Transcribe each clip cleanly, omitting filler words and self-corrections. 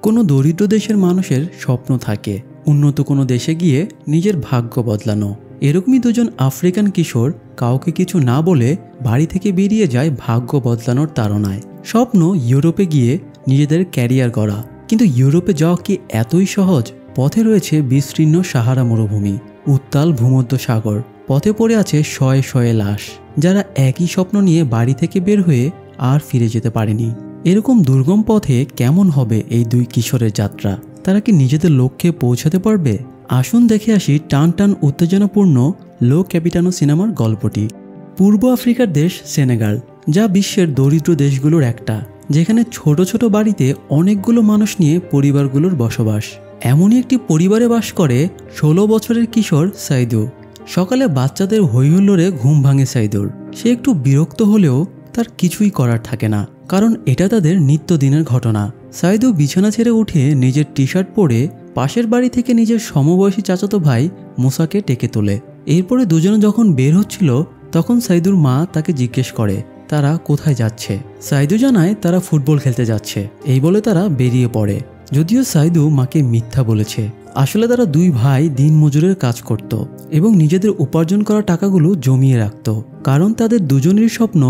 কোনো দরিদ্র দেশের মানুষের স্বপ্ন থাকে উন্নত কোনো দেশে গিয়ে নিজের ভাগ্য বদলানো। এরকমই দুজন আফ্রিকান কিশোর কাউকে কিছু না বলে বাড়ি থেকে বেরিয়ে যায় ভাগ্য বদলানোর তাড়নায়। স্বপ্ন ইউরোপে গিয়ে নিজেদের ক্যারিয়ার গড়া। কিন্তু ইউরোপে যাওয়া কি এতই সহজ? পথে রয়েছে বিস্তীর্ণ সাহারা মরুভূমি, উত্তাল ভূমধ্য সাগর, পথে পড়ে আছে শয়ে শয়ে লাশ, যারা একই স্বপ্ন নিয়ে বাড়ি থেকে বের হয়ে আর ফিরে যেতে পারেনি। এরকম দুর্গম পথে কেমন হবে এই দুই কিশোরের যাত্রা? তারা কি নিজেদের লক্ষ্যে পৌঁছাতে পারবে? আসুন দেখে আসি টান টান উত্তেজনাপূর্ণ লো ক্যাপিটানো সিনেমার গল্পটি। পূর্ব আফ্রিকার দেশ সেনেগাল, যা বিশ্বের দরিদ্র দেশগুলোর একটা, যেখানে ছোট ছোট বাড়িতে অনেকগুলো মানুষ নিয়ে পরিবারগুলোর বসবাস। এমনই একটি পরিবারে বাস করে 16 বছরের কিশোর সাইদু। সকালে বাচ্চাদের হৈহুল্লোড়ে ঘুম ভাঙে সাইদুর। সে একটু বিরক্ত হলেও তার কিছুই করার থাকে না, কারণ এটা তাদের নিত্যদিনের ঘটনা। সাইদু বিছানা ছেড়ে উঠে নিজের টি শার্ট পরে পাশের বাড়ি থেকে নিজের সমবয়সী চাচাতো ভাই মুসাকে ডেকে তোলে। এরপরে দুজনে যখন বের হচ্ছিল তখন সাইদুর মা তাকে জিজ্ঞেস করে তারা কোথায় যাচ্ছে। সাইদু জানায় তারা ফুটবল খেলতে যাচ্ছে। এই বলে তারা বেরিয়ে পড়ে। যদিও সাইদু মাকে মিথ্যা বলেছে। আসলে তারা দুই ভাই দিন মজুরের কাজ করত এবং নিজেদের উপার্জন করা টাকাগুলো জমিয়ে রাখত, কারণ তাদের দুজনেরই স্বপ্ন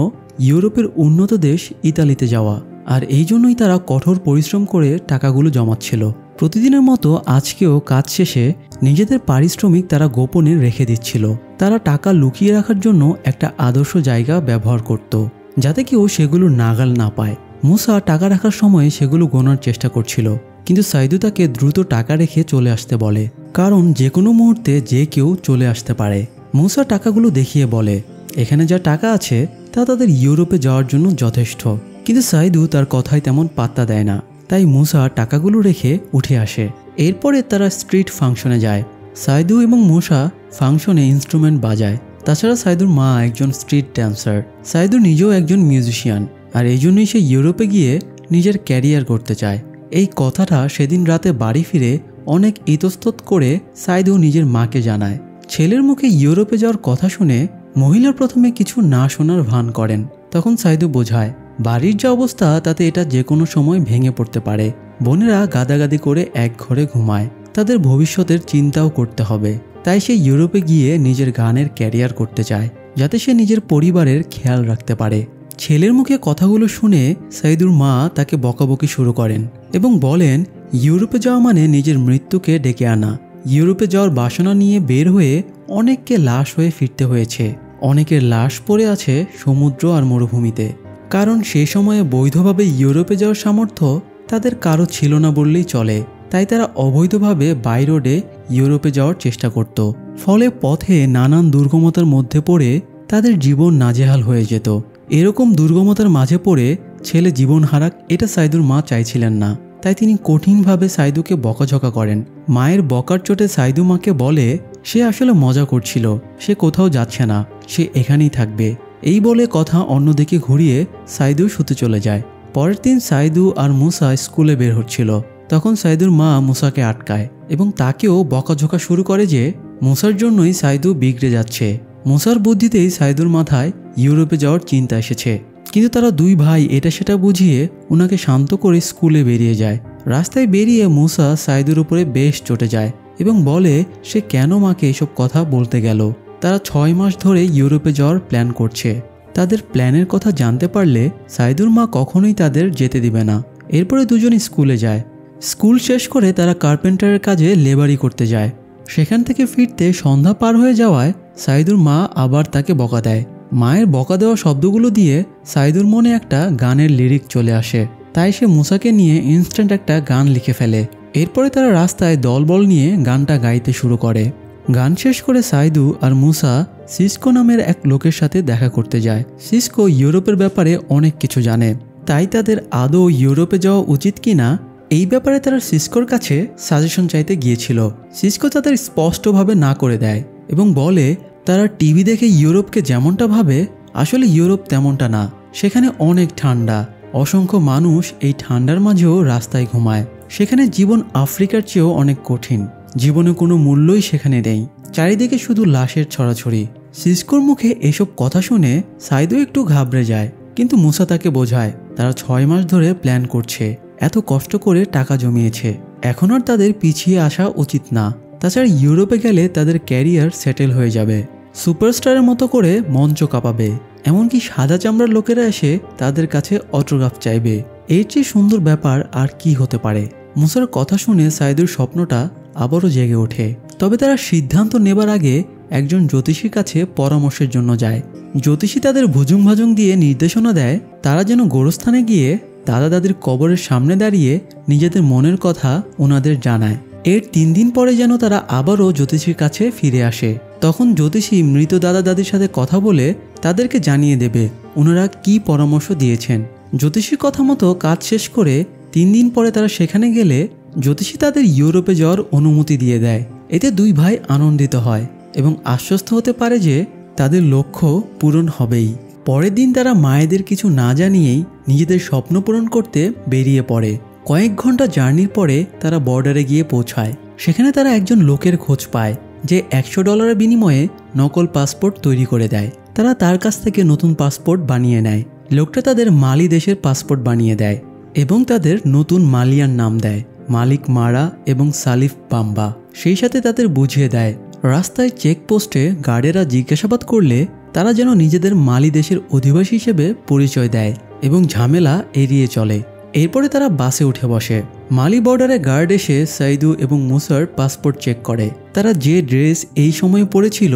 ইউরোপের উন্নত দেশ ইতালিতে যাওয়া। আর এই জন্যই তারা কঠোর পরিশ্রম করে টাকাগুলো জমাচ্ছিল। প্রতিদিনের মতো আজকেও কাজ শেষে নিজেদের পারিশ্রমিক তারা গোপনে রেখে দিচ্ছিল। তারা টাকা লুকিয়ে রাখার জন্য একটা আদর্শ জায়গা ব্যবহার করত, যাতে কেউ সেগুলো নাগাল না পায়। মুসা টাকা রাখার সময় সেগুলো গোনার চেষ্টা করছিল, কিন্তু সাইদু তাকে দ্রুত টাকা রেখে চলে আসতে বলে, কারণ যে কোনো মুহূর্তে যে কেউ চলে আসতে পারে। মুসা টাকাগুলো দেখিয়ে বলে এখানে যা টাকা আছে তা তাদের ইউরোপে যাওয়ার জন্য যথেষ্ট। কিন্তু সাইদু তার কথায় তেমন পাত্তা দেয় না, তাই মুসা টাকাগুলো রেখে উঠে আসে। এরপরে তারা স্ট্রিট ফাংশনে যায়। সাইদু এবং মুসা ফাংশনে ইনস্ট্রুমেন্ট বাজায়। তাছাড়া সাইদুর মা একজন স্ট্রিট ড্যান্সার। সাইদু নিজেও একজন মিউজিশিয়ান, আর এই জন্যই সে ইউরোপে গিয়ে নিজের ক্যারিয়ার করতে চায়। এই কথাটা সেদিন রাতে বাড়ি ফিরে অনেক ইতস্তত করে সাইদু নিজের মাকে জানায়। ছেলের মুখে ইউরোপে যাওয়ার কথা শুনে মহিলা প্রথমে কিছু না শোনার ভান করেন। তখন সাইদু বোঝায় বাড়ির যে অবস্থা তাতে এটা যে কোনো সময় ভেঙে পড়তে পারে। বোনেরা গাদাগাদি করে এক ঘরে ঘুমায়, তাদের ভবিষ্যতের চিন্তাও করতে হবে। তাই সে ইউরোপে গিয়ে নিজের গানের ক্যারিয়ার করতে চায়, যাতে সে নিজের পরিবারের খেয়াল রাখতে পারে। ছেলের মুখে কথাগুলো শুনে সাইদুর মা তাকে বকাবকি শুরু করেন এবং বলেন ইউরোপে যাওয়া মানে নিজের মৃত্যুকে ডেকে আনা। ইউরোপে যাওয়ার বাসনা নিয়ে বের হয়ে অনেককে লাশ হয়ে ফিরতে হয়েছে। অনেকের লাশ পড়ে আছে সমুদ্র আর মরুভূমিতে, কারণ সেই সময়ে বৈধভাবে ইউরোপে যাওয়ার সামর্থ্য তাদের কারো ছিল না বললেই চলে। তাই তারা অবৈধভাবে বাই রোডে ইউরোপে যাওয়ার চেষ্টা করত। ফলে পথে নানান দুর্গমতার মধ্যে পড়ে তাদের জীবন নাজেহাল হয়ে যেত। এরকম দুর্গমতার মাঝে পড়ে ছেলে জীবন হারাক এটা সাইদুর মা চাইছিলেন না। তাই তিনি কঠিনভাবে সাইদুকে বকাঝকা করেন। মায়ের বকার চোটে সাইদু মাকে বলে সে আসলে মজা করছিল, সে কোথাও যাচ্ছে না, সে এখানেই থাকবে। এই বলে কথা অন্যদিকে ঘুরিয়ে সাইদু শুতে চলে যায়। পরের দিন সাইদু আর মুসা স্কুলে বের হচ্ছিল। তখন সাইদুর মা মুসাকে আটকায় এবং তাকেও বকাঝকা শুরু করে যে মুসার জন্যই সাইদু বিগড়ে যাচ্ছে। মুসার বুদ্ধিতেই সাইদুর মাথায় ইউরোপে যাওয়ার চিন্তা এসেছে। কিন্তু তারা দুই ভাই এটা সেটা বুঝিয়ে ওনাকে শান্ত করে স্কুলে বেরিয়ে যায়। রাস্তায় বেরিয়ে মুসা সাইদুর উপরে বেশ চটে যায় এবং বলে সে কেন মাকে এসব কথা বলতে গেল। তারা 6 মাস ধরে ইউরোপে যাওয়ার প্ল্যান করছে। তাদের প্ল্যানের কথা জানতে পারলে সাইদুর মা কখনোই তাদের যেতে দিবে না। এরপরে দুজনে স্কুলে যায়। স্কুল শেষ করে তারা কার্পেন্টারের কাজে লেবারি করতে যায়। সেখান থেকে ফিরতে সন্ধ্যা পার হয়ে যাওয়ায় সাইদুর মা আবার তাকে বকা দেয়। মায়ের বকা দেওয়া শব্দগুলো দিয়ে সাইদুর মনে একটা গানের লিরিক চলে আসে। তাই সে মুসাকে নিয়ে ইনস্ট্যান্ট একটা গান লিখে ফেলে। এরপরে তারা রাস্তায় দলবল নিয়ে গানটা গাইতে শুরু করে। গান শেষ করে সাইদু আর মুসা সিসকো নামের এক লোকের সাথে দেখা করতে যায়। সিসকো ইউরোপের ব্যাপারে অনেক কিছু জানে, তাই তাদের আদৌ ইউরোপে যাওয়া উচিত কিনা এই ব্যাপারে তারা সিসকোর কাছে সাজেশন চাইতে গিয়েছিল। সিসকো তাদের স্পষ্টভাবে না করে দেয় এবং বলে তারা টিভি দেখে ইউরোপকে যেমনটা ভাবে আসলে ইউরোপ তেমনটা না। সেখানে অনেক ঠান্ডা, অসংখ্য মানুষ এই ঠান্ডার মাঝেও রাস্তায় ঘুমায়। সেখানে জীবন আফ্রিকার চেয়েও অনেক কঠিন। জীবনে কোনো মূল্যই সেখানে নেই, চারিদিকে শুধু লাশের ছড়াছড়ি। সিসকোর মুখে এসব কথা শুনে সাইদু একটু ঘাবড়ে যায়, কিন্তু মুসা তাকে বোঝায় তারা 6 মাস ধরে প্ল্যান করছে এত কষ্ট করে টাকা জমিয়েছে, এখন আর তাদের পিছিয়ে আসা উচিত না। তাছাড়া ইউরোপে গেলে তাদের ক্যারিয়ার সেটেল হয়ে যাবে, সুপারস্টারের মতো করে মঞ্চ কাঁপাবে, এমনকি সাদা চামড়ার লোকেরা এসে তাদের কাছে অটোগ্রাফ চাইবে। এর চেয়ে সুন্দর ব্যাপার আর কি হতে পারে। মুসার কথা শুনে সাইদুর স্বপ্নটা আবারও জেগে ওঠে। তবে তারা সিদ্ধান্ত নেবার আগে একজন জ্যোতিষীর কাছে পরামর্শের জন্য যায়। জ্যোতিষী তাদের ভুজুং ভাজুং দিয়ে নির্দেশনা দেয় তারা যেন গোরস্থানে গিয়ে দাদা দাদির কবরের সামনে দাঁড়িয়ে নিজেদের মনের কথা ওনাদের জানায়। এর 3 দিন পরে যেন তারা আবারও জ্যোতিষীর কাছে ফিরে আসে। তখন জ্যোতিষী মৃত দাদা দাদির সাথে কথা বলে তাদেরকে জানিয়ে দেবে ওনারা কি পরামর্শ দিয়েছেন। জ্যোতিষীর কথা মতো কাজ শেষ করে 3 দিন পরে তারা সেখানে গেলে জ্যোতিষী তাদের ইউরোপে যাওয়ার অনুমতি দিয়ে দেয়। এতে 2 ভাই আনন্দিত হয় এবং আশ্বস্ত হতে পারে যে তাদের লক্ষ্য পূরণ হবেই। পরের দিন তারা মায়েদের কিছু না জানিয়েই নিজেদের স্বপ্ন পূরণ করতে বেরিয়ে পড়ে। কয়েক ঘন্টা জার্নির পরে তারা বর্ডারে গিয়ে পৌঁছায়। সেখানে তারা একজন লোকের খোঁজ পায় যে $100 বিনিময়ে নকল পাসপোর্ট তৈরি করে দেয়। তারা তার কাছ থেকে নতুন পাসপোর্ট বানিয়ে নেয়। লোকটা তাদের মালি দেশের পাসপোর্ট বানিয়ে দেয় এবং তাদের নতুন মালিয়ান নাম দেয়, মালিক মারা এবং সালিফ বাম্বা। সেই সাথে তাদের বুঝিয়ে দেয় রাস্তায় চেকপোস্টে গার্ডেরা জিজ্ঞাসাবাদ করলে তারা যেন নিজেদের মালি দেশের অধিবাসী হিসেবে পরিচয় দেয় এবং ঝামেলা এড়িয়ে চলে। এরপরে তারা বাসে উঠে বসে। মালি বর্ডারে গার্ড এসে সাইদু এবং মুসার পাসপোর্ট চেক করে। তারা যে ড্রেস এই সময়ে পরেছিল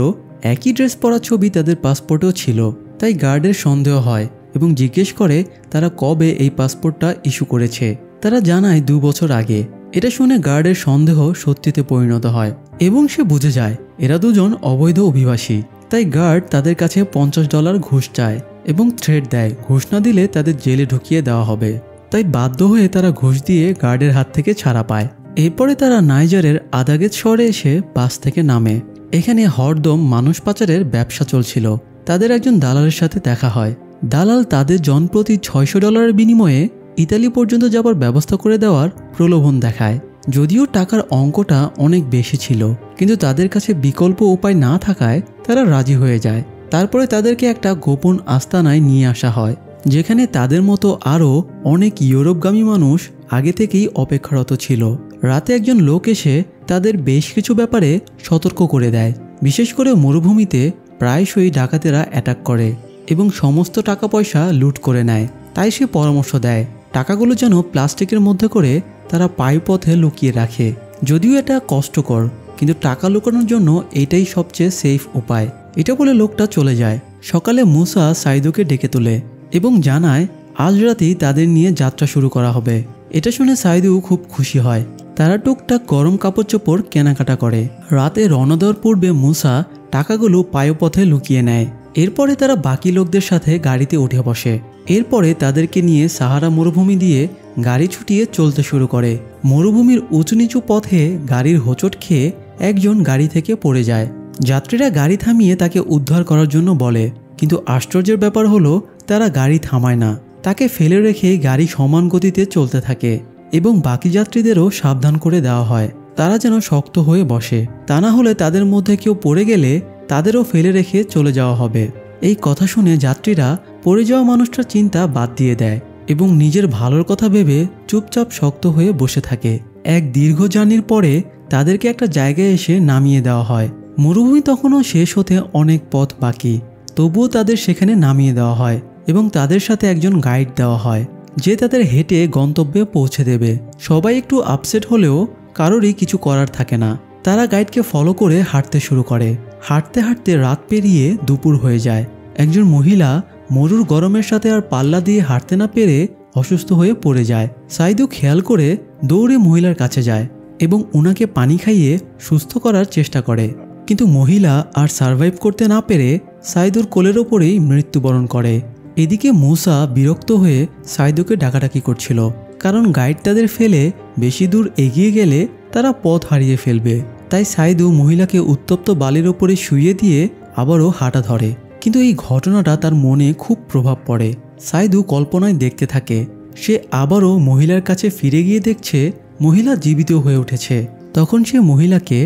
একই ড্রেস পরা ছবি তাদের পাসপোর্টেও ছিল। তাই গার্ডের সন্দেহ হয় এবং জিজ্ঞেস করে তারা কবে এই পাসপোর্টটা ইস্যু করেছে। তারা জানায় 2 বছর আগে। এটা শুনে গার্ডের সন্দেহ সত্যিতে পরিণত হয় এবং সে বুঝে যায় এরা দুজন অবৈধ অভিবাসী। তাই গার্ড তাদের কাছে $50 ঘুষ চায় এবং থ্রেট দেয় ঘুষ না দিলে তাদের জেলে ঢুকিয়ে দেওয়া হবে। তাই বাধ্য হয়ে তারা ঘুষ দিয়ে গার্ডের হাত থেকে ছাড়া পায়। এরপরে তারা নাইজারের আদাগেত শহরে এসে বাস থেকে নামে। এখানে হরদম মানুষ পাচারের ব্যবসা চলছিল। তাদের একজন দালালের সাথে দেখা হয়। দালাল তাদের জনপ্রতি $600 বিনিময়ে ইতালি পর্যন্ত যাবার ব্যবস্থা করে দেওয়ার প্রলোভন দেখায়। যদিও টাকার অঙ্কটা অনেক বেশি ছিল, কিন্তু তাদের কাছে বিকল্প উপায় না থাকায় তারা রাজি হয়ে যায়। তারপরে তাদেরকে একটা গোপন আস্তানায় নিয়ে আসা হয়, যেখানে তাদের মতো আরও অনেক ইউরোপগামী মানুষ আগে থেকেই অপেক্ষারত ছিল। রাতে একজন লোক এসে তাদের বেশ কিছু ব্যাপারে সতর্ক করে দেয়। বিশেষ করে মরুভূমিতে প্রায়শই ডাকাতেরা অ্যাটাক করে এবং সমস্ত টাকা পয়সা লুট করে নেয়। তাই সে পরামর্শ দেয় টাকাগুলো যেন প্লাস্টিকের মধ্যে করে তারা পায়ুপথে লুকিয়ে রাখে। যদিও এটা কষ্টকর, কিন্তু টাকা লুকানোর জন্য এটাই সবচেয়ে সেফ উপায়। এটা বলে লোকটা চলে যায়। সকালে মুসা সাইদুকে ডেকে তোলে এবং জানায় আজ রাতেই তাদের নিয়ে যাত্রা শুরু করা হবে। এটা শুনে সাইদু খুব খুশি হয়। তারা টুকটাক গরম কাপড় চোপড় কেনাকাটা করে। রাতে রওনা দেওয়ার পূর্বে মুসা টাকাগুলো পায়ুপথে লুকিয়ে নেয়। এরপরে তারা বাকি লোকদের সাথে গাড়িতে উঠে বসে। এরপরে তাদেরকে নিয়ে সাহারা মরুভূমি দিয়ে গাড়ি ছুটিয়ে চলতে শুরু করে। মরুভূমির উঁচু নিচু পথে গাড়ির হোঁচট খেয়ে একজন গাড়ি থেকে পড়ে যায়। যাত্রীরা গাড়ি থামিয়ে তাকে উদ্ধার করার জন্য বলে, কিন্তু আশ্চর্যের ব্যাপার হলো তারা গাড়ি থামায় না। তাকে ফেলে রেখে গাড়ি সমান গতিতে চলতে থাকে এবং বাকি যাত্রীদেরও সাবধান করে দেওয়া হয় তারা যেন শক্ত হয়ে বসে, তা না হলে তাদের মধ্যে কেউ পড়ে গেলে তাদেরও ফেলে রেখে চলে যাওয়া হবে। এই কথা শুনে যাত্রীরা পড়ে যাওয়া মানুষটার চিন্তা বাদ দিয়ে দেয় এবং নিজের ভালোর কথা ভেবে চুপচাপ শক্ত হয়ে বসে থাকে। এক দীর্ঘ জার্নির পরে তাদেরকে একটা জায়গায় এসে নামিয়ে দেওয়া হয়। মরুভূমি তখনও শেষ হতে অনেক পথ বাকি, তবুও তাদের সেখানে নামিয়ে দেওয়া হয় এবং তাদের সাথে একজন গাইড দেওয়া হয় যে তাদের হেঁটে গন্তব্যে পৌঁছে দেবে। সবাই একটু আপসেট হলেও কারোরই কিছু করার থাকে না। তারা গাইডকে ফলো করে হাঁটতে শুরু করে। হাঁটতে হাঁটতে রাত পেরিয়ে দুপুর হয়ে যায়। একজন মহিলা মরুর গরমের সাথে আর পাল্লা দিয়ে হাঁটতে না পেরে অসুস্থ হয়ে পড়ে যায়। সাইদু খেয়াল করে দৌড়ে মহিলার কাছে যায় এবং ওনাকে পানি খাইয়ে সুস্থ করার চেষ্টা করে, কিন্তু মহিলা আর সারভাইভ করতে না পেরে সাইদুর কোলের ওপরেই মৃত্যুবরণ করে। এদিকে মুসা বিরক্ত হয়ে সাইদুকে ডাকাডাকি করছিল, কারণ গাইড তাদের ফেলে বেশি দূর এগিয়ে গেলে তারা পথ হারিয়ে ফেলবে। তাই সাইদু মহিলাকে উত্তপ্ত বালির ওপরে শুইয়ে দিয়ে আবারও হাঁটা ধরে। কিন্তু এই ঘটনাটা তার মনে খুব প্রভাব পড়ে। সাইদু কল্পনায় দেখতে থাকে সে আবারও মহিলার কাছে ফিরে গিয়ে দেখছে মহিলা জীবিত হয়ে উঠেছে। তখন সে মহিলাকে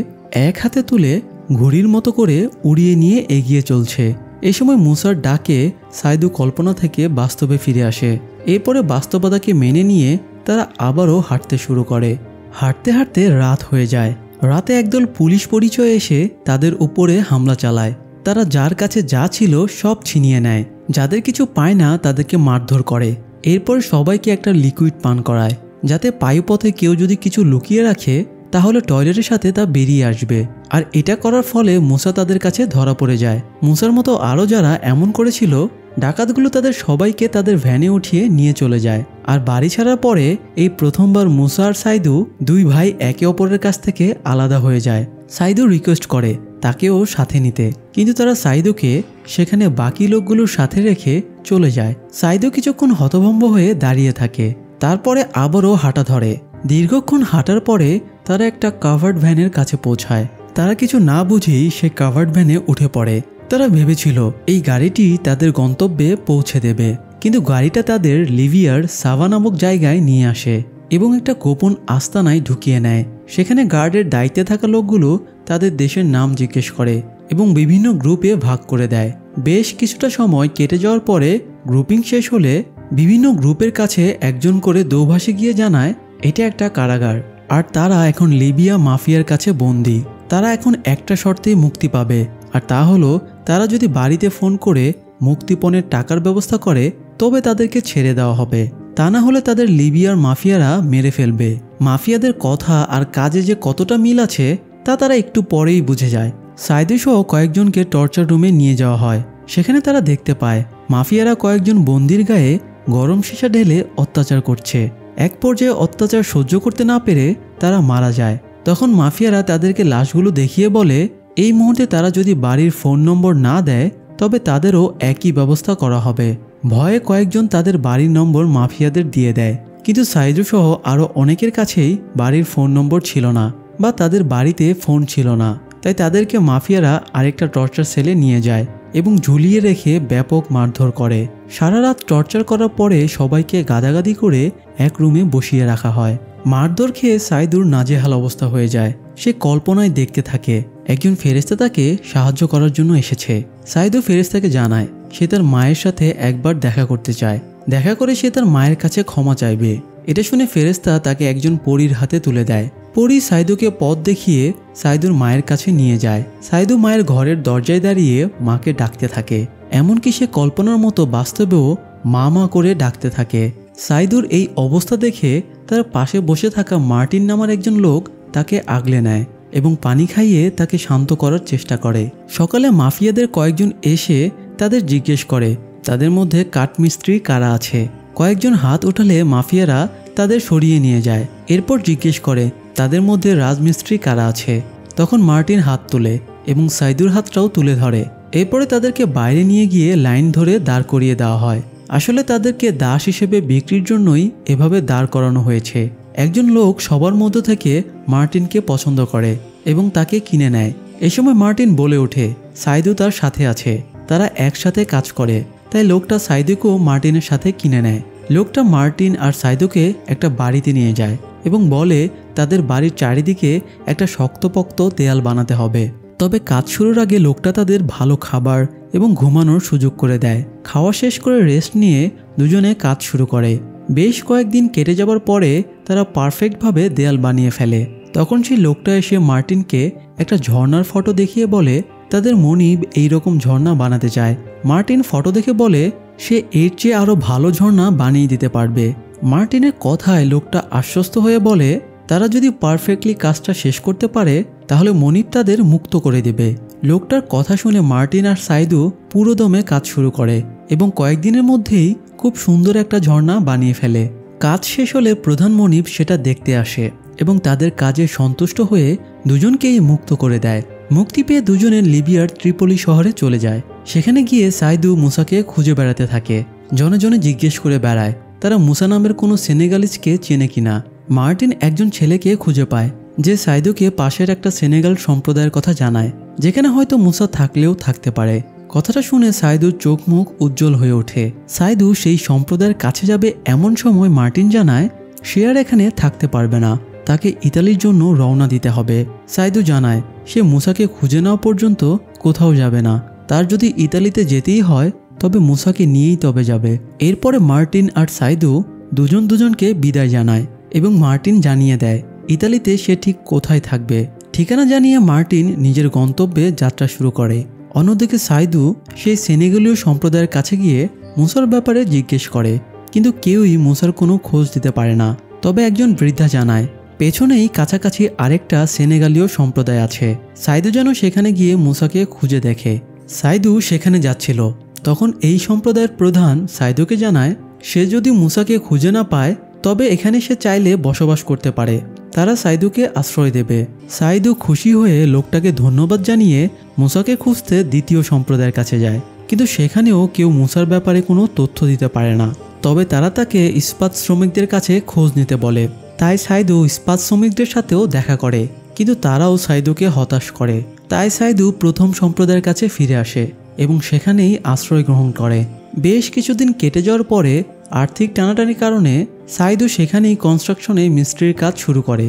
এক হাতে তুলে ঘুড়ির মতো করে উড়িয়ে নিয়ে এগিয়ে চলছে। এই সময় মুসার ডাকে সাইদু কল্পনা থেকে বাস্তবে ফিরে আসে। এরপরে বাস্তবতাকে মেনে নিয়ে তারা আবারও হাঁটতে শুরু করে। হাঁটতে হাঁটতে রাত হয়ে যায়। রাতে একদল পুলিশ পরিচয় এসে তাদের উপরে হামলা চালায়। তারা যার কাছে যা ছিল সব ছিনিয়ে নেয়। যাদের কিছু পায় না তাদেরকে মারধর করে। এরপর সবাইকে একটা লিকুইড পান করায়, যাতে পায়ুপথে কেউ যদি কিছু লুকিয়ে রাখে তাহলে টয়লেটের সাথে তা বেরিয়ে আসবে। আর এটা করার ফলে মুসা তাদের কাছে ধরা পড়ে যায়। মুসার মতো আরও যারা এমন করেছিল, ডাকাতগুলো তাদের সবাইকে তাদের ভ্যানে উঠিয়ে নিয়ে চলে যায়। আর বাড়ি ছাড়ার পরে এই প্রথমবার মুসা আর সাইদু দুই ভাই একে অপরের কাছ থেকে আলাদা হয়ে যায়। সাইদু রিকোয়েস্ট করে তাকেও সাথে নিতে, কিন্তু তারা সাইদুকে সেখানে বাকি লোকগুলোর সাথে রেখে চলে যায়। সাইদু কিছুক্ষণ হতভম্ব হয়ে দাঁড়িয়ে থাকে, তারপরে আবারও হাঁটা ধরে। দীর্ঘক্ষণ হাঁটার পরে তারা একটা কাভার্ড ভ্যানের কাছে পৌঁছায়। তারা কিছু না বুঝেই সে কাভার্ড ভ্যানে উঠে পড়ে। তারা ভেবেছিল এই গাড়িটি তাদের গন্তব্যে পৌঁছে দেবে, কিন্তু গাড়িটা তাদের লিবিয়ার সাভা নামক জায়গায় নিয়ে আসে এবং একটা গোপন আস্তানায় ঢুকিয়ে নেয়। সেখানে গার্ডের দায়িত্বে থাকা লোকগুলো তাদের দেশের নাম জিজ্ঞেস করে এবং বিভিন্ন গ্রুপে ভাগ করে দেয়। বেশ কিছুটা সময় কেটে যাওয়ার পরে গ্রুপিং শেষ হলে বিভিন্ন গ্রুপের কাছে একজন করে দোভাষী গিয়ে জানায় এটা একটা কারাগার, আর তারা এখন লিবিয়া মাফিয়ার কাছে বন্দী। তারা এখন একটা শর্তেই মুক্তি পাবে, আর তা হলো তারা যদি বাড়িতে ফোন করে মুক্তিপণের টাকার ব্যবস্থা করে তবে তাদেরকে ছেড়ে দেওয়া হবে, তা না হলে তাদের লিবিয়ার মাফিয়ারা মেরে ফেলবে। মাফিয়াদের কথা আর কাজে যে কতটা মিল আছে তা তারা একটু পরেই বুঝে যায়। সাইদু সহ কয়েকজনকে টর্চার রুমে নিয়ে যাওয়া হয়। সেখানে তারা দেখতে পায় মাফিয়ারা কয়েকজন বন্দির গায়ে গরম সীসা ঢেলে অত্যাচার করছে। এক পর্যায়ে অত্যাচার সহ্য করতে না পেরে তারা মারা যায়। তখন মাফিয়ারা তাদেরকে লাশগুলো দেখিয়ে বলে এই মুহূর্তে তারা যদি বাড়ির ফোন নম্বর না দেয় তবে তাদেরও একই ব্যবস্থা করা হবে। ভয়ে কয়েকজন তাদের বাড়ির নম্বর মাফিয়াদের দিয়ে দেয়, কিন্তু সাইদু সহ আরও অনেকের কাছেই বাড়ির ফোন নম্বর ছিল না বা তাদের বাড়িতে ফোন ছিল না। তাই তাদেরকে মাফিয়ারা আরেকটা টর্চার সেলে নিয়ে যায় এবং ঝুলিয়ে রেখে ব্যাপক মারধর করে। সারা রাত টর্চার করার পরে সবাইকে গাদাগাদি করে এক রুমে বসিয়ে রাখা হয়। মারধর খেয়ে সাইদুর নাজেহাল অবস্থা হয়ে যায়। সে কল্পনায় দেখতে থাকে একজন ফেরেশতা তাকে সাহায্য করার জন্য এসেছে। সাইদু ফেরেশতাকে জানায় সে তার মায়ের সাথে একবার দেখা করতে চায়। দেখা করে সে তার মায়ের কাছে ক্ষমা চাইবে। এটা শুনে ফেরেশতা তাকে একজন পরীর হাতে তুলে দেয়। পরী সাইদুকে পথ দেখিয়ে সাইদুর মায়ের কাছে নিয়ে যায়। সাইদু মায়ের ঘরের দরজায় দাঁড়িয়ে মাকে ডাকতে থাকে, এমনকি সে কল্পনার মতো বাস্তবেও মা মা করে ডাকতে থাকে। সাইদুর এই অবস্থা দেখে তার পাশে বসে থাকা মার্টিন নামার একজন লোক তাকে আগলে নেয় এবং পানি খাইয়ে তাকে শান্ত করার চেষ্টা করে। সকালে মাফিয়াদের কয়েকজন এসে তাদের জিজ্ঞেস করে তাদের মধ্যে কাঠমিস্ত্রি কারা আছে। কয়েকজন হাত উঠালে মাফিয়ারা তাদের সরিয়ে নিয়ে যায়। এরপর জিজ্ঞেস করে তাদের মধ্যে রাজমিস্ত্রি কারা আছে। তখন মার্টিন হাত তোলে এবং সাইদুর হাতটাও তুলে ধরে। এরপরে তাদেরকে বাইরে নিয়ে গিয়ে লাইন ধরে দাঁড় করিয়ে দেওয়া হয়। আসলে তাদেরকে দাস হিসেবে বিক্রির জন্যই এভাবে দাঁড় করানো হয়েছে। একজন লোক সবার মধ্য থেকে মার্টিনকে পছন্দ করে এবং তাকে কিনে নেয়। এ সময় মার্টিন বলে ওঠে সাইদু তার সাথে আছে, তারা একসাথে কাজ করে। তাই লোকটা সাইদুকেও মার্টিনের সাথে কিনে নেয়। লোকটা মার্টিন আর সাইদুকে একটা বাড়িতে নিয়ে যায় এবং বলে তাদের বাড়ির চারিদিকে একটা শক্তপোক্ত দেয়াল বানাতে হবে। তবে কাজ শুরুর আগে লোকটা তাদের ভালো খাবার এবং ঘুমানোর সুযোগ করে দেয়। খাওয়া শেষ করে রেস্ট নিয়ে দুজনে কাজ শুরু করে। বেশ কয়েকদিন কেটে যাবার পরে তারা পারফেক্টভাবে দেয়াল বানিয়ে ফেলে। তখন সেই লোকটা এসে মার্টিনকে একটা ঝর্ণার ফটো দেখিয়ে বলে তাদের মনিব এইরকম ঝর্ণা বানাতে চায়। মার্টিন ফটো দেখে বলে সে এর চেয়ে আরও ভালো ঝর্ণা বানিয়ে দিতে পারবে। মার্টিনের কথায় লোকটা আশ্বস্ত হয়ে বলে তারা যদি পারফেক্টলি কাজটা শেষ করতে পারে তাহলে মনিব তাদের মুক্ত করে দেবে। লোকটার কথা শুনে মার্টিন আর সাইদু পুরোদমে কাজ শুরু করে এবং কয়েকদিনের মধ্যেই খুব সুন্দর একটা ঝর্ণা বানিয়ে ফেলে। কাজ শেষ হলে প্রধান মনিব সেটা দেখতে আসে এবং তাদের কাজে সন্তুষ্ট হয়ে দুজনকেই মুক্ত করে দেয়। মুক্তি পেয়ে দুজনে লিবিয়ার ত্রিপলি শহরে চলে যায়। সেখানে গিয়ে সাইদু মুসাকে খুঁজে বেড়াতে থাকে। জনে জনে জিজ্ঞেস করে বেড়ায় তারা মুসা নামের কোনো সেনেগালিজকে চেনে কিনা। মার্টিন একজন ছেলেকে খুঁজে পায় যে সাইদুকে পাশের একটা সেনেগাল সম্প্রদায়ের কথা জানায়, যেখানে হয়তো মুসা থাকলেও থাকতে পারে। কথাটা শুনে সাইদুর চোখ মুখ উজ্জ্বল হয়ে ওঠে। সাইদু সেই সম্প্রদায়ের কাছে যাবে এমন সময় মার্টিন জানায় সে আর এখানে থাকতে পারবে না, তাকে ইতালির জন্য রওনা দিতে হবে। সাইদু জানায় সে মুসাকে খুঁজে নেওয়া পর্যন্ত কোথাও যাবে না, তার যদি ইতালিতে যেতেই হয় তবে মুসাকে নিয়েই তবে যাবে। এরপরে মার্টিন আর সাইদু দুজন দুজনকে বিদায় জানায় এবং মার্টিন জানিয়ে দেয় ইতালিতে সে ঠিক কোথায় থাকবে। ঠিকানা জানিয়ে মার্টিন নিজের গন্তব্যে যাত্রা শুরু করে। অন্যদিকে সাইদু সেই সেনেগালীয় সম্প্রদায়ের কাছে গিয়ে মুসার ব্যাপারে জিজ্ঞেস করে, কিন্তু কেউই মুসার কোনো খোঁজ দিতে পারে না। তবে একজন বৃদ্ধা জানায় পেছনেই কাছাকাছি আরেকটা সেনেগালীয় সম্প্রদায় আছে। সাইদু যেন সেখানে গিয়ে মুসাকে খুঁজে দেখে। সাইদু সেখানে যাচ্ছিল, তখন এই সম্প্রদায়ের প্রধান সাইদুকে জানায় সে যদি মুসাকে খুঁজে না পায় তবে এখানে সে চাইলে বসবাস করতে পারে, তারা সাইদুকে আশ্রয় দেবে। সাইদু খুশি হয়ে লোকটাকে ধন্যবাদ জানিয়ে মুসাকে খুঁজতে দ্বিতীয় সম্প্রদায়ের কাছে যায়, কিন্তু সেখানেও কেউ মুসার ব্যাপারে কোনো তথ্য দিতে পারে না। তবে তারা তাকে ইস্পাত শ্রমিকদের কাছে খোঁজ নিতে বলে। তাই সাইদু ইস্পাত শ্রমিকদের সাথেও দেখা করে, কিন্তু তারাও সাইদুকে হতাশ করে। তাই সাইদু প্রথম সম্প্রদায়ের কাছে ফিরে আসে এবং সেখানেই আশ্রয় গ্রহণ করে। বেশ কিছুদিন কেটে যাওয়ার পরে আর্থিক টানাটানির কারণে সাইদু সেখানেই কনস্ট্রাকশনে মিস্ত্রির কাজ শুরু করে।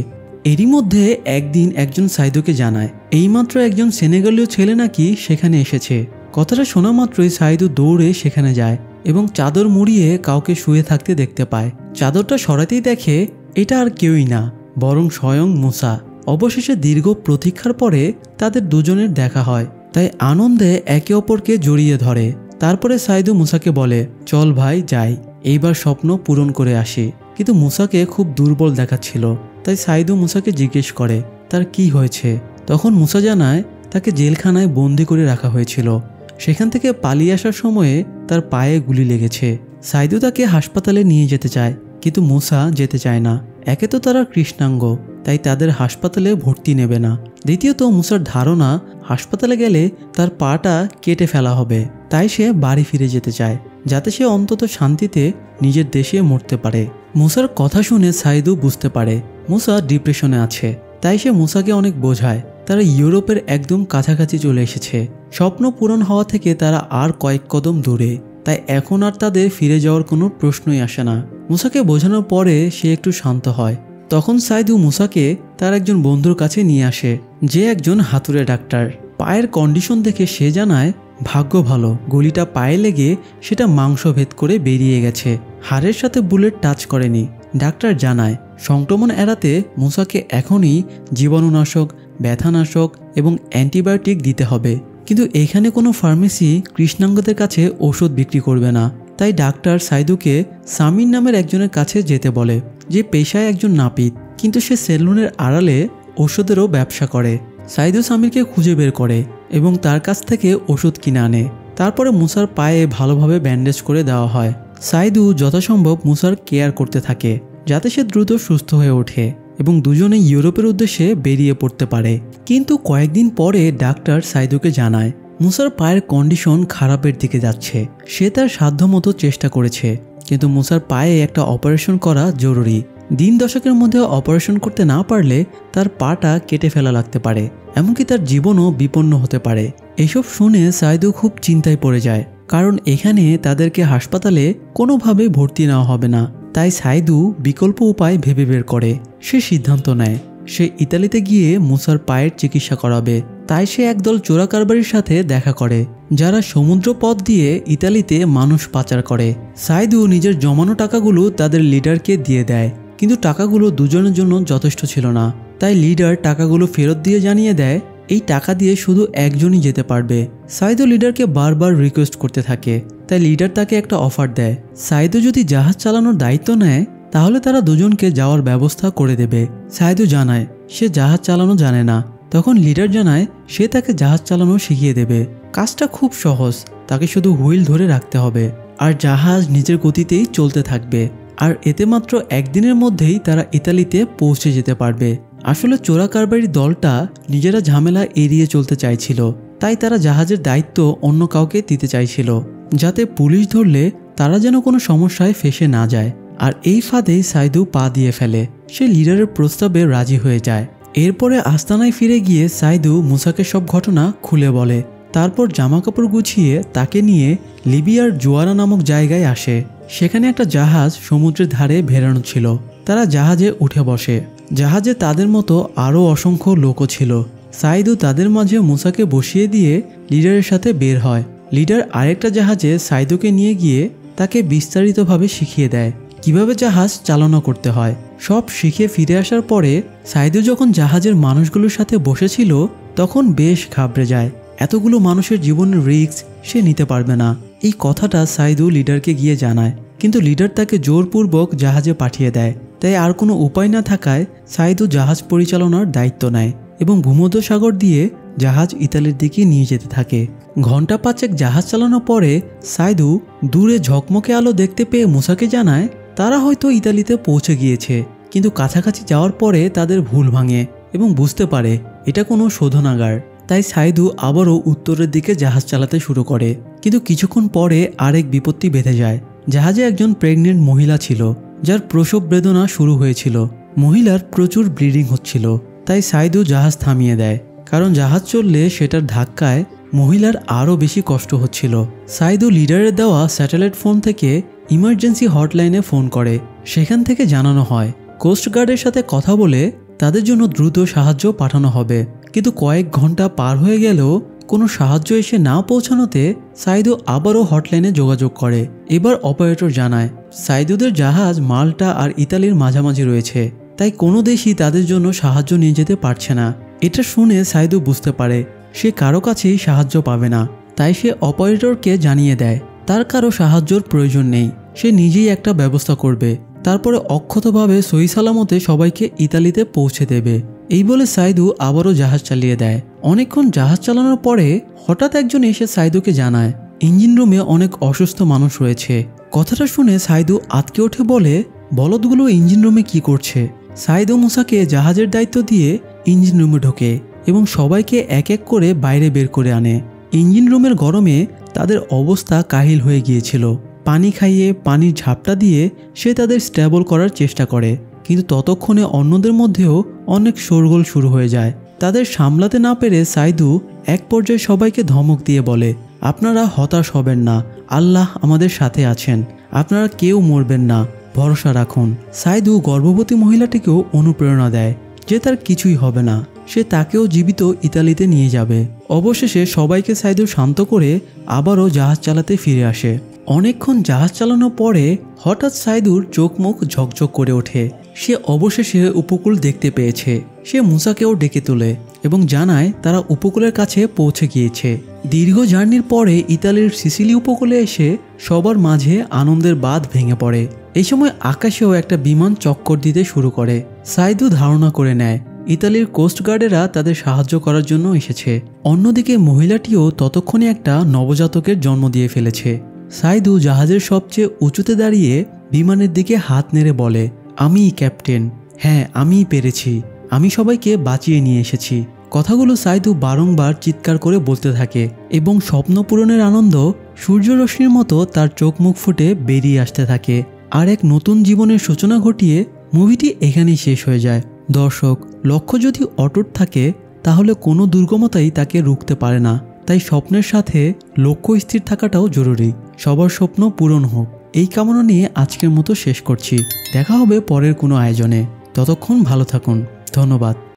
এরই মধ্যে একদিন একজন সাইদুকে জানায় এইমাত্র একজন সেনেগালীয় ছেলে নাকি সেখানে এসেছে। কথাটা শোনা মাত্রই সাইদু দৌড়ে সেখানে যায় এবং চাদর মুড়িয়ে কাউকে শুয়ে থাকতে দেখতে পায়। চাদরটা সরাতেই দেখে এটা আর কেউই না, বরং স্বয়ং মুসা। অবশেষে দীর্ঘ প্রতীক্ষার পরে তাদের দুজনের দেখা হয়, তাই আনন্দে একে অপরকে জড়িয়ে ধরে। তারপরে সাইদু মুসাকে বলে, চল ভাই যাই, এইবার স্বপ্ন পূরণ করে আসি। কিন্তু মুসাকে খুব দুর্বল দেখাচ্ছিল, তাই সাইদু মুসাকে জিজ্ঞেস করে তার কি হয়েছে। তখন মুসা জানায় তাকে জেলখানায় বন্দি করে রাখা হয়েছিল, সেখান থেকে পালিয়ে আসার সময়ে তার পায়ে গুলি লেগেছে। সাইদু তাকে হাসপাতালে নিয়ে যেতে চায়, কিন্তু মুসা যেতে চায় না। একে তো তারা কৃষ্ণাঙ্গ, তাই তাদের হাসপাতালে ভর্তি নেবে না। দ্বিতীয়ত মুসার ধারণা হাসপাতালে গেলে তার পাটা কেটে ফেলা হবে, তাই সে বাড়ি ফিরে যেতে চায়, যাতে সে অন্তত শান্তিতে নিজের দেশে মরতে পারে। মুসার কথা শুনে সাইদু বুঝতে পারে মুসা ডিপ্রেশনে আছে, তাই সে মুসাকে অনেক বোঝায় তারা ইউরোপের একদম কাছাকাছি চলে এসেছে। স্বপ্ন পূরণ হওয়া থেকে তারা আর কয়েক কদম দূরে, তাই এখন আর তাদের ফিরে যাওয়ার কোনো প্রশ্নই আসে না। মুসাকে বোঝানোর পরে সে একটু শান্ত হয়। তখন সাইদু মুসাকে তার একজন বন্ধুর কাছে নিয়ে আসে, যে একজন হাতুড়ে ডাক্তার। পায়ের কন্ডিশন দেখে সে জানায় ভাগ্য ভালো, গুলিটা পায়ে লেগে সেটা মাংস ভেদ করে বেরিয়ে গেছে, হাড়ের সাথে বুলেট টাচ করেনি। ডাক্তার জানায় সংক্রমণ এড়াতে মুসাকে এখনই জীবাণুনাশক, ব্যথানাশক এবং অ্যান্টিবায়োটিক দিতে হবে। কিন্তু এখানে কোনো ফার্মেসি কৃষ্ণাঙ্গদের কাছে ওষুধ বিক্রি করবে না, তাই ডাক্তার সাইদুকে সামির নামের একজনের কাছে যেতে বলে, যে পেশায় একজন নাপিত, কিন্তু সে সেলুনের আড়ালে ওষুধেরও ব্যবসা করে। সাইদু সামিরকে খুঁজে বের করে এবং তার কাছ থেকে ওষুধ কিনে আনে। তারপরে মুসার পায়ে ভালোভাবে ব্যান্ডেজ করে দেওয়া হয়। সাইদু যথাসম্ভব মুসার কেয়ার করতে থাকে, যাতে সে দ্রুত সুস্থ হয়ে ওঠে এবং দুজনে ইউরোপের উদ্দেশ্যে বেরিয়ে পড়তে পারে। কিন্তু কয়েকদিন পরে ডাক্তার সাইদুকে জানায় মুসার পায়ের কন্ডিশন খারাপের দিকে যাচ্ছে। সে তার সাধ্যমতো চেষ্টা করেছে, কিন্তু মুসার পায়ে একটা অপারেশন করা জরুরি। দিন দশকের মধ্যে অপারেশন করতে না পারলে তার পাটা কেটে ফেলা লাগতে পারে, এমনকি তার জীবনও বিপন্ন হতে পারে। এসব শুনে সাইদু খুব চিন্তায় পড়ে যায়, কারণ এখানে তাদেরকে হাসপাতালে কোনোভাবে ভর্তি নেওয়া হবে না। তাই সাইদু বিকল্প উপায় ভেবে বের করে। সে সিদ্ধান্ত নেয় সে ইতালিতে গিয়ে মুসার পায়ের চিকিৎসা করাবে। তাই সে একদল চোরাকারবারির সাথে দেখা করে, যারা সমুদ্র পথ দিয়ে ইতালিতে মানুষ পাচার করে। সাইদু নিজের জমানো টাকাগুলো তাদের লিডারকে দিয়ে দেয়, কিন্তু টাকাগুলো দুজনের জন্য যথেষ্ট ছিল না। তাই লিডার টাকাগুলো ফেরত দিয়ে জানিয়ে দেয় এই টাকা দিয়ে শুধু একজনই যেতে পারবে। সাইদু লিডারকে বারবার রিকোয়েস্ট করতে থাকে, তাই লিডার তাকে একটা অফার দেয়, সাইদু যদি জাহাজ চালানোর দায়িত্ব নেয় তাহলে তারা দুজনকে যাওয়ার ব্যবস্থা করে দেবে। সাইদু জানায় সে জাহাজ চালানো জানে না। তখন লিডার জানায় সে তাকে জাহাজ চালানো শিখিয়ে দেবে। কাজটা খুব সহজ, তাকে শুধু হুইল ধরে রাখতে হবে আর জাহাজ নিজের গতিতেই চলতে থাকবে। আর এতে মাত্র একদিনের মধ্যেই তারা ইতালিতে পৌঁছে যেতে পারবে। আসলে চোরাকারবারির দলটা নিজেরা ঝামেলা এড়িয়ে চলতে চাইছিল, তাই তারা জাহাজের দায়িত্ব অন্য কাউকে দিতে চাইছিল, যাতে পুলিশ ধরলে তারা যেন কোনো সমস্যায় ফেঁসে না যায়। আর এই ফাঁদেই সাইদু পা দিয়ে ফেলে। সে লিডারের প্রস্তাবে রাজি হয়ে যায়। এরপরে আস্তানায় ফিরে গিয়ে সাইদু মুসাকে সব ঘটনা খুলে বলে। তারপর জামাকাপড় গুছিয়ে তাকে নিয়ে লিবিয়ার জোয়ারা নামক জায়গায় আসে। সেখানে একটা জাহাজ সমুদ্রের ধারে ভেড়ানো ছিল। তারা জাহাজে উঠে বসে। জাহাজে তাদের মতো আরও অসংখ্য লোকও ছিল। সাইদু তাদের মাঝে মুসাকে বসিয়ে দিয়ে লিডারের সাথে বের হয়। লিডার আরেকটা জাহাজে সাইদুকে নিয়ে গিয়ে তাকে বিস্তারিতভাবে শিখিয়ে দেয় কিভাবে জাহাজ চালনা করতে হয়। সব শিখে ফিরে আসার পরে সাইদু যখন জাহাজের মানুষগুলোর সাথে বসেছিল তখন বেশ ঘাবড়ে যায়। এতগুলো মানুষের জীবনের রিস্ক সে নিতে পারবে না। এই কথাটা সাইদু লিডারকে গিয়ে জানায়, কিন্তু লিডার তাকে জোরপূর্বক জাহাজে পাঠিয়ে দেয়। তাই আর কোনো উপায় না থাকায় সাইদু জাহাজ পরিচালনার দায়িত্ব নেয় এবং ভূমধ্যসাগর দিয়ে জাহাজ ইতালির দিকে নিয়ে যেতে থাকে। ঘন্টা 5 জাহাজ চালানোর পরে সাইদু দূরে ঝকমকে আলো দেখতে পেয়ে মুসাকে জানায় তারা হয়তো ইতালিতে পৌঁছে গিয়েছে। কিন্তু কাছাকাছি যাওয়ার পরে তাদের ভুল ভাঙে এবং বুঝতে পারে এটা কোনো শোধনাগার। তাই সাইদু আবারও উত্তরের দিকে জাহাজ চালাতে শুরু করে। কিন্তু কিছুক্ষণ পরে আরেক বিপত্তি বেঁধে যায়। জাহাজে একজন প্রেগনেন্ট মহিলা ছিল যার প্রসব বেদনা শুরু হয়েছিল। মহিলার প্রচুর ব্লিডিং হচ্ছিল। তাই সাইদু জাহাজ থামিয়ে দেয়, কারণ জাহাজ চললে সেটার ধাক্কায় মহিলার আরও বেশি কষ্ট হচ্ছিল। সাইদু লিডারের দেওয়া স্যাটেলাইট ফোন থেকে ইমার্জেন্সি হটলাইনে ফোন করে। সেখান থেকে জানানো হয় কোস্টগার্ডের সাথে কথা বলে তাদের জন্য দ্রুত সাহায্য পাঠানো হবে। কিন্তু কয়েক ঘন্টা পার হয়ে গেলেও কোনো সাহায্য এসে না পৌঁছানোতে সাইদু আবারও হটলাইনে যোগাযোগ করে। এবার অপারেটর জানায় সাইদুদের জাহাজ মাল্টা আর ইতালির মাঝামাঝি রয়েছে, তাই কোনো দেশই তাদের জন্য সাহায্য নিয়ে যেতে পারছে না। এটা শুনে সাইদু বুঝতে পারে সে কারো কাছেই সাহায্য পাবে না। তাই সে অপারেটরকে জানিয়ে দেয় তার কারো সাহায্যর প্রয়োজন নেই, সে নিজেই একটা ব্যবস্থা করবে। তারপরে অক্ষতভাবে সহি সালামতে সবাইকে ইতালিতে পৌঁছে দেবে। এই বলে সাইদু আবারও জাহাজ চালিয়ে দেয়। অনেকক্ষণ জাহাজ চালানোর পরে হঠাৎ একজন এসে সাইদুকে জানায় ইঞ্জিন রুমে অনেক অসুস্থ মানুষ রয়েছে। কথাটা শুনে সাইদু আতকে ওঠে, বলে বলদগুলো ইঞ্জিন রুমে কি করছে। সাইদু মুসাকে জাহাজের দায়িত্ব দিয়ে ইঞ্জিন রুমে ঢোকে এবং সবাইকে এক এক করে বাইরে বের করে আনে। ইঞ্জিন রুমের গরমে তাদের অবস্থা কাহিল হয়ে গিয়েছিল। পানি খাইয়ে পানির ঝাপটা দিয়ে সে তাদের স্টেবল করার চেষ্টা করে, কিন্তু ততক্ষণে অন্যদের মধ্যেও অনেক শোরগোল শুরু হয়ে যায়। তাদের সামলাতে না পেরে সাইদু এক পর্যায়ে সবাইকে ধমক দিয়ে বলে আপনারা হতাশ হবেন না, আল্লাহ আমাদের সাথে আছেন, আপনারা কেউ মরবেন না, ভরসা রাখুন। সাইদু গর্ভবতী মহিলাটিকেও অনুপ্রেরণা দেয় যে তার কিছুই হবে না, সে তাকেও জীবিত ইতালিতে নিয়ে যাবে। অবশেষে সবাইকে সাইদু শান্ত করে আবারও জাহাজ চালাতে ফিরে আসে। অনেকক্ষণ জাহাজ চালানোর পরে হঠাৎ সাইদুর চোখ মুখ ঝকঝক করে ওঠে। সে অবশেষে উপকূল দেখতে পেয়েছে। সে মুসাকেও ডেকে তোলে এবং জানায় তারা উপকূলের কাছে পৌঁছে গিয়েছে। দীর্ঘ জার্নির পরে ইতালির সিসিলি উপকূলে এসে সবার মাঝে আনন্দের বাঁধ ভেঙে পড়ে। এই সময় আকাশেও একটা বিমান চক্কর দিতে শুরু করে। সাইদু ধারণা করে নেয় ইতালির কোস্টগার্ডেরা তাদের সাহায্য করার জন্য এসেছে। অন্যদিকে মহিলাটিও ততক্ষণে একটা নবজাতকের জন্ম দিয়ে ফেলেছে। সাইদু জাহাজের সবচেয়ে উঁচুতে দাঁড়িয়ে বিমানের দিকে হাত নেড়ে বলে আমিই ক্যাপ্টেন, হ্যাঁ আমিই পেরেছি, আমি সবাইকে বাঁচিয়ে নিয়ে এসেছি। কথাগুলো সাইদু বারংবার চিৎকার করে বলতে থাকে এবং স্বপ্ন পূরণের আনন্দ সূর্যরশ্মির মতো তার চোখ মুখ ফুটে বেরিয়ে আসতে থাকে। আর এক নতুন জীবনের সূচনা ঘটিয়ে মুভিটি এখানেই শেষ হয়ে যায়। দর্শক, লক্ষ্য যদি অটুট থাকে তাহলে কোনো দুর্গমতাই তাকে রুখতে পারে না। তাই স্বপ্নের সাথে লক্ষ্য স্থির থাকাটাও জরুরি। সবার স্বপ্ন পূরণ হোক, এই কামনা নিয়ে আজকের মতো শেষ করছি। দেখা হবে পরের কোনো আয়োজনে। ততক্ষণ ভালো থাকুন। ধন্যবাদ।